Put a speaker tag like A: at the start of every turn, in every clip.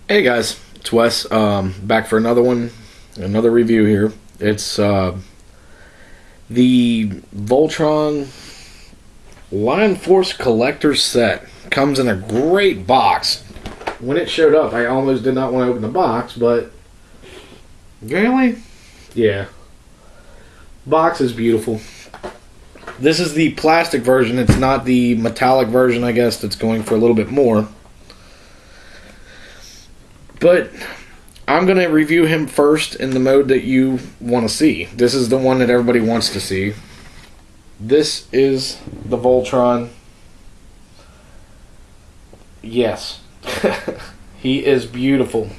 A: Hey guys, it's Wes. Back for another one, another review here. It's the Voltron Line Force Collector Set. Comes in a great box. When it showed up, I almost did not want to open the box, but really, yeah, box is beautiful. This is the plastic version. It's not the metallic version, I guess, that's going for a little bit more. But I'm going to review him first in the mode that you want to see. This is the one that everybody wants to see. This is the Voltron. Yes. He is beautiful.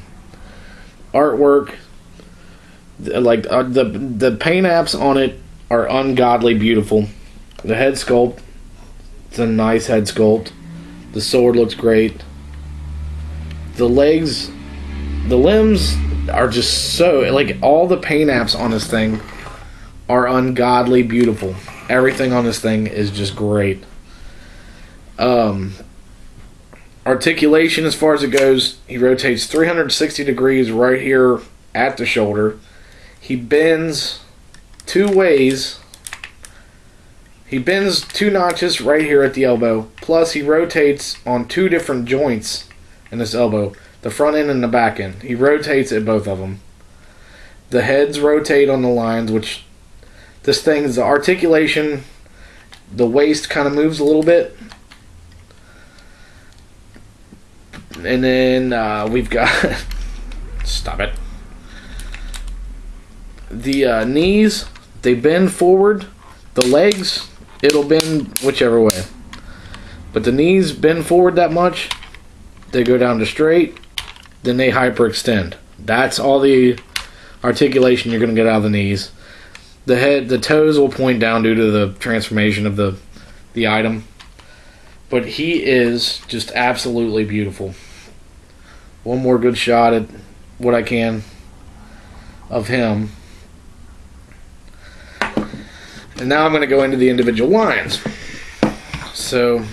A: Artwork. Like the paint apps on it are ungodly beautiful. The head sculpt. It's a nice head sculpt. The sword looks great. The legs... The limbs are just so... Like, all the paint apps on this thing are ungodly beautiful. Everything on this thing is just great. Articulation, as far as it goes, he rotates 360 degrees right here at the shoulder. He bends two ways. He bends two notches right here at the elbow. Plus, he rotates on two different joints in this elbow. The front end and the back end. He rotates at both of them. The heads rotate on the lines, which this thing's the articulation, the waist kind of moves a little bit. And then we've got... Stop it. The knees, they bend forward. The legs, it'll bend whichever way. But the knees bend forward that much. They go down to straight. Then they hyperextend. That's all the articulation you're going to get out of the knees. The head, the toes will point down due to the transformation of the item. But he is just absolutely beautiful. One more good shot at what I can of him. And now I'm going to go into the individual lines. So,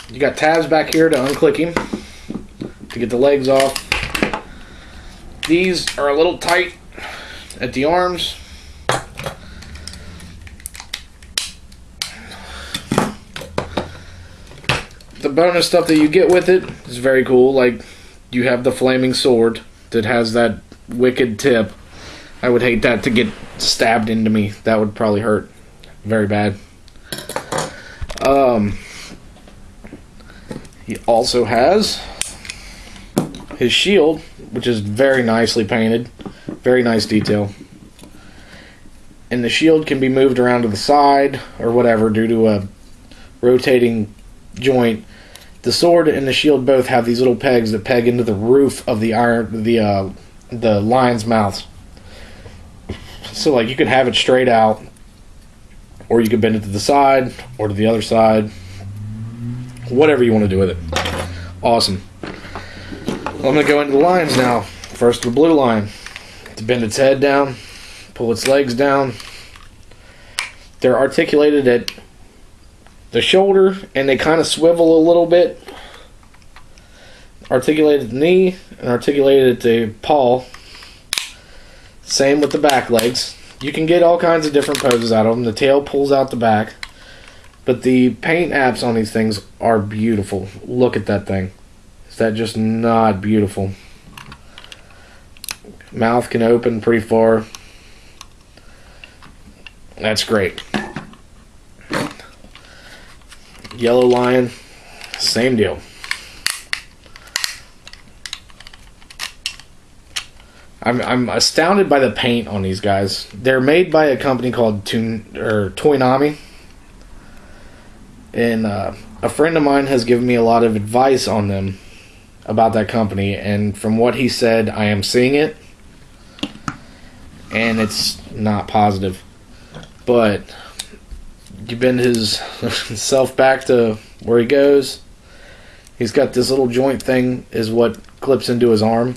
A: you got tabs back here to unclick him, to get the legs off. These are a little tight at the arms. The bonus stuff that you get with it is very cool. Like, you have the flaming sword that has that wicked tip. I would hate that to get stabbed into me. That would probably hurt very bad. He also has his shield, which is very nicely painted. Very nice detail. And the shield can be moved around to the side or whatever due to a rotating joint. The sword and the shield both have these little pegs that peg into the roof of the lion's mouth. So, like, you could have it straight out, or you could bend it to the side or to the other side. Whatever you want to do with it. Awesome. Well, I'm going to go into the lines now. First, the blue line. To bend its head down, pull its legs down. They're articulated at the shoulder, and they kind of swivel a little bit. Articulated at the knee, and articulated at the paw. Same with the back legs. You can get all kinds of different poses out of them. The tail pulls out the back. But the paint apps on these things are beautiful. Look at that thing. Is that just not beautiful? Mouth can open pretty far. That's great. Yellow lion, same deal. I'm astounded by the paint on these guys. They're made by a company called Toynami. And a friend of mine has given me a lot of advice on them about that company. And from what he said, I am seeing it. And it's not positive. But you bend his self back to where he goes. He's got this little joint thing is what clips into his arm.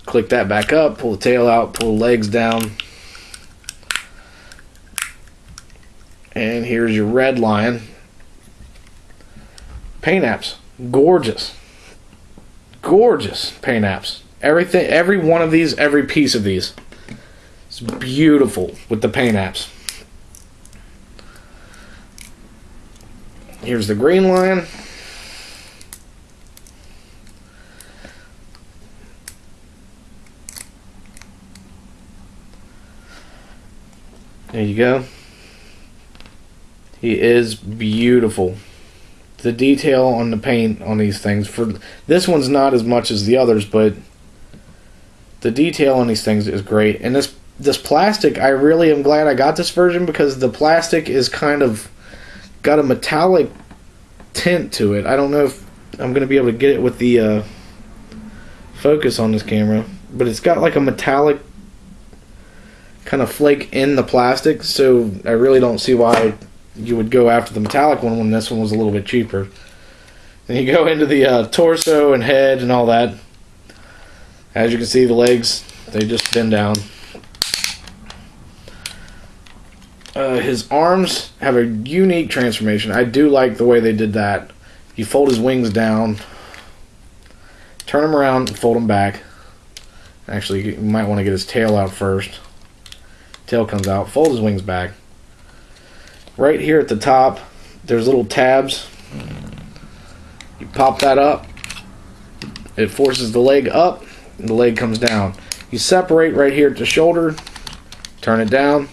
A: Click that back up, pull the tail out, pull the legs down. And here's your red lion. Paint apps. Gorgeous. gorgeous paint apps. Everything, every one of these, every piece of these. It's beautiful with the paint apps. Here's the green line. There you go. He is beautiful. The detail on the paint on these things, for this one's not as much as the others, but the detail on these things is great. And this plastic, I really am glad I got this version, because the plastic is kind of got a metallic tint to it. I don't know if I'm going to be able to get it with the focus on this camera, but it's got like a metallic kind of flake in the plastic, so I really don't see why you would go after the metallic one when this one was a little bit cheaper. And you go into the torso and head and all that. As you can see, the legs, they just bend down. His arms have a unique transformation. I do like the way they did that. You fold his wings down, turn him around, and fold him back. Actually, you might want to get his tail out first. Tail comes out, fold his wings back. Right here at the top, there's little tabs. You pop that up. It forces the leg up, and the leg comes down. You separate right here at the shoulder, turn it down.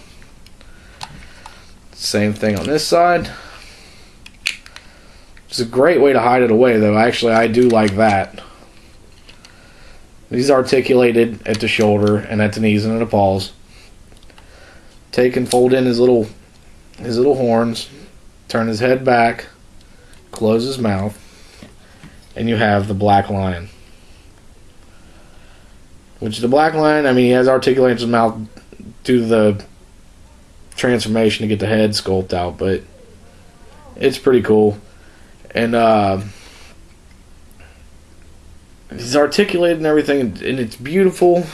A: Same thing on this side. It's a great way to hide it away, though. Actually, I do like that. These are articulated at the shoulder and at the knees and at the paws. Take and fold in his little horns, turn his head back, close his mouth, and you have the black lion. Which the black lion, I mean, he has articulated his mouth through the transformation to get the head sculpt out, but it's pretty cool. And he's articulated and everything, and it's beautiful.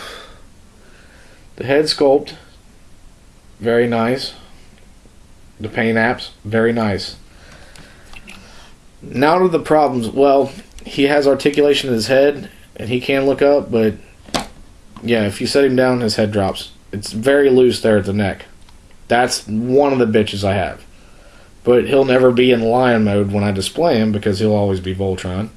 A: The head sculpt, very nice. The paint apps, very nice. Now to the problems. Well, he has articulation in his head, and he can look up, but yeah, if you set him down, his head drops. It's very loose there at the neck. That's one of the bitches I have. But he'll never be in lion mode when I display him, because he'll always be Voltron.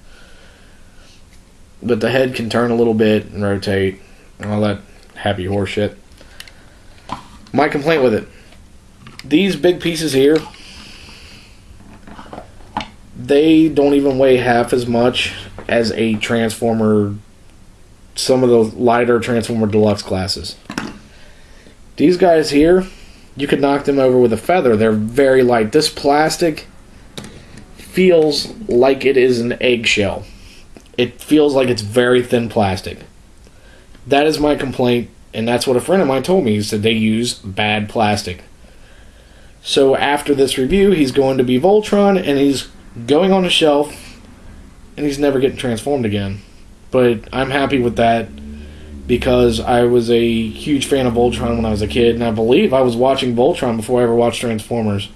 A: But the head can turn a little bit and rotate and all that happy horse shit. My complaint with it: these big pieces here, they don't even weigh half as much as a Transformer, some of the lighter Transformer Deluxe classes. These guys here, you could knock them over with a feather. They're very light. This plastic feels like it is an eggshell. It feels like it's very thin plastic. That is my complaint, and that's what a friend of mine told me. He said they use bad plastic. So after this review, he's going to be Voltron, and he's going on the shelf, and he's never getting transformed again. But I'm happy with that, because I was a huge fan of Voltron when I was a kid, and I believe I was watching Voltron before I ever watched Transformers.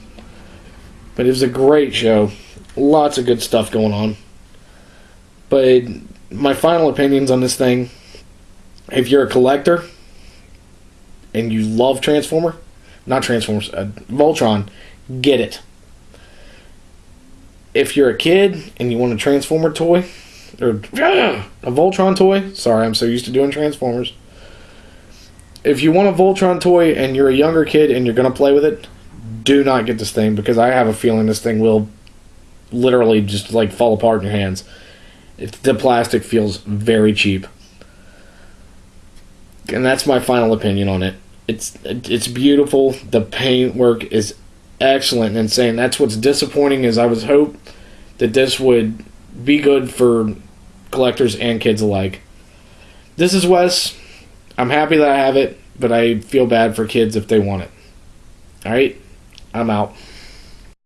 A: But it was a great show. Lots of good stuff going on. But my final opinions on this thing: if you're a collector and you love Voltron, get it. If you're a kid and you want a Transformer toy, or a Voltron toy, sorry, I'm so used to doing Transformers. If you want a Voltron toy and you're a younger kid and you're going to play with it, do not get this thing, because I have a feeling this thing will literally just like fall apart in your hands. The plastic feels very cheap. And that's my final opinion on it. It's beautiful. The paint work is excellent and insane. That's what's disappointing, is I was hoping that this would be good for collectors and kids alike. This is Wes. I'm happy that I have it, but I feel bad for kids if they want it. Alright? I'm out.